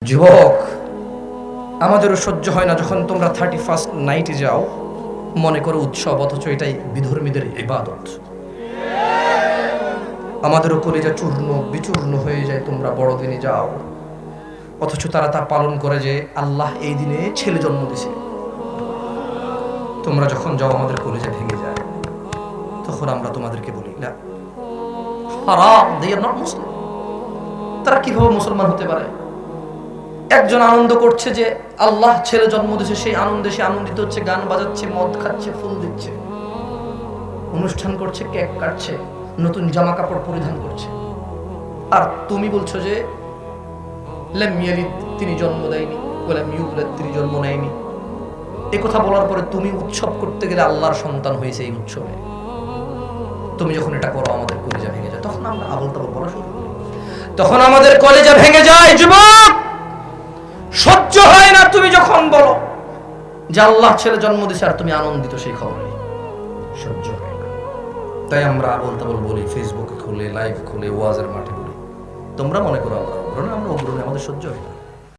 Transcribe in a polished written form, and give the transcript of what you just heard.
যুবক, আমাদেরও সহ্য হয় না যখন তোমরা 31st নাইটে যাও, মনে করো উৎসব, অথচ এটাই বিধর্মীদের ইবাদত। আমাদেরও কলিজা চূর্ণ বিচূর্ণ হয়ে যায় তোমরা বড়দিনে যাও, অথচ তারা তা পালন করে যে আল্লাহ এই দিনে ছেলে জন্ম দিয়েছে। তোমরা যখন যাও আমাদের কলিজা ভেঙে যায়। তখন আমরা তোমাদেরকে বলি না, হারাম, দে আর নট মুসলিম। তারা কিভাবে মুসলমান হতে পারে? একজন আনন্দ করছে যে আল্লাহ ছেলে জন্ম দিয়েছে, সেই আনন্দে সে আনন্দিত হচ্ছে, গান বাজাচ্ছে, মদ খাচ্ছে, ফুল দিচ্ছে, অনুষ্ঠান করছে, কেক কাটছে, নতুন জামা কাপড় পরিধান করছে। আর তুমি বলছো যে লাম ইয়ালিদ, তিনি জন্ম দেয়নি, ওয়ালাম ইউলাদ, তিনি জন্ম নেয়নি। এই কথা বলার পরে তুমি উৎসব করতে গেলে আল্লাহর সন্তান হয়েছে এই উৎসবে। তুমি যখন এটা করো আমাদের কলিজা ভেঙে যায়, তখন আমরা আবল তাবল বলা শুরু করি, তখন আমাদের কলিজা ভেঙে যায়। যুবক, সহ্য হয় না তুমি যখন বলো যে আল্লাহ ছেলে জন্ম দিয়েছে আর তুমি আনন্দিত সেই খবরে, সহ্য হয় না। তাই আমরা আবল তাবল বলি, ফেসবুকে খুলে, লাইভ খুলে, ওয়াজের মাঠে বলি। তোমরা মনে করো আমরা অগ্রণী, আমাদের সহ্য হয় না।